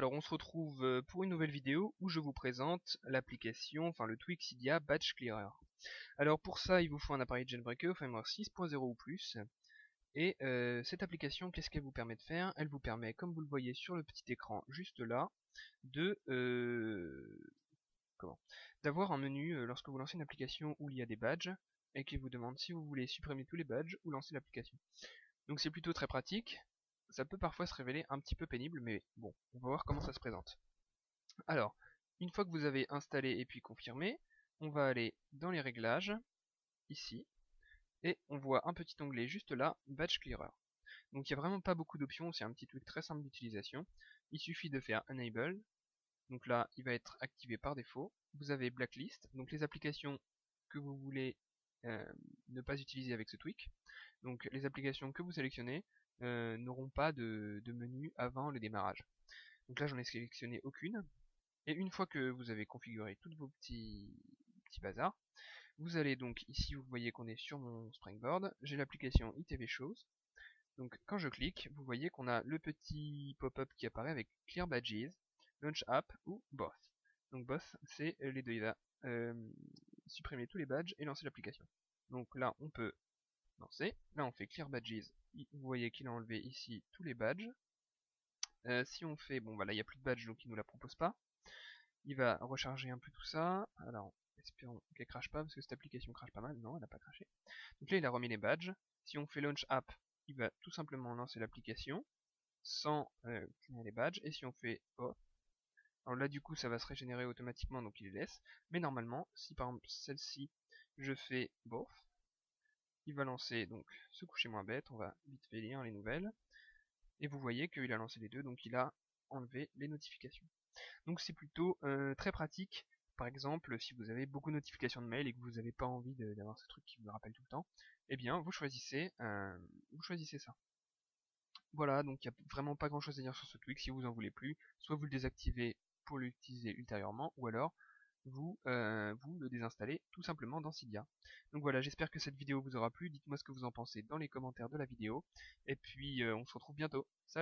alors on se retrouve pour une nouvelle vidéo où je vous présente l'application, enfin le tweak Cydia Batch Clearer. Alors pour ça, il vous faut un appareil jailbreaker firmware 6.0 ou plus. Et cette application, qu'est-ce qu'elle vous permet de faire? Elle vous permet, comme vous le voyez sur le petit écran juste là, de d'avoir un menu lorsque vous lancez une application où il y a des badges et qui vous demande si vous voulez supprimer tous les badges ou lancer l'application. Donc c'est plutôt très pratique. Ça peut parfois se révéler un petit peu pénible, mais bon, on va voir comment ça se présente. Alors, une fois que vous avez installé et puis confirmé, on va aller dans les réglages, ici, et on voit un petit onglet juste là, Batch Clearer. Donc il n'y a vraiment pas beaucoup d'options, c'est un petit truc très simple d'utilisation. Il suffit de faire Enable, donc là il va être activé par défaut. Vous avez Blacklist, donc les applications que vous voulez ne pas utiliser avec ce tweak. Donc les applications que vous sélectionnez n'auront pas de menu avant le démarrage. Donc là j'en ai sélectionné aucune. Et une fois que vous avez configuré tous vos petits bazars, vous allez donc ici, vous voyez qu'on est sur mon Springboard, j'ai l'application ITV Shows. Donc quand je clique, vous voyez qu'on a le petit pop-up qui apparaît avec Clear Badges, Launch App ou Both. Donc Both, c'est les deux, il va supprimer tous les badges et lancer l'application. Donc là, on peut lancer. Là, on fait Clear Badges. Vous voyez qu'il a enlevé ici tous les badges. Si on fait, bon voilà, il n'y a plus de badges, donc il ne nous la propose pas. Il va recharger un peu tout ça. Alors, espérons qu'elle crache pas, parce que cette application crache pas mal. Non, elle n'a pas craché. Donc là, il a remis les badges. Si on fait Launch App, il va tout simplement lancer l'application sans cligner les badges. Et si on fait Off, alors là, du coup, ça va se régénérer automatiquement, donc il les laisse. Mais normalement, si par exemple celle-ci, je fais Both, il va lancer donc ce coucher moins bête. On va vite fait lire les nouvelles. Et vous voyez qu'il a lancé les deux, donc il a enlevé les notifications. Donc c'est plutôt très pratique. Par exemple, si vous avez beaucoup de notifications de mail et que vous n'avez pas envie d'avoir ce truc qui vous le rappelle tout le temps, eh bien vous choisissez ça. Voilà, donc il n'y a vraiment pas grand chose à dire sur ce tweak. Si vous en voulez plus, soit vous le désactivez pour l'utiliser ultérieurement, ou alors vous le désinstallez tout simplement dans Cydia. Donc voilà, j'espère que cette vidéo vous aura plu. Dites-moi ce que vous en pensez dans les commentaires de la vidéo. Et puis on se retrouve bientôt. Salut!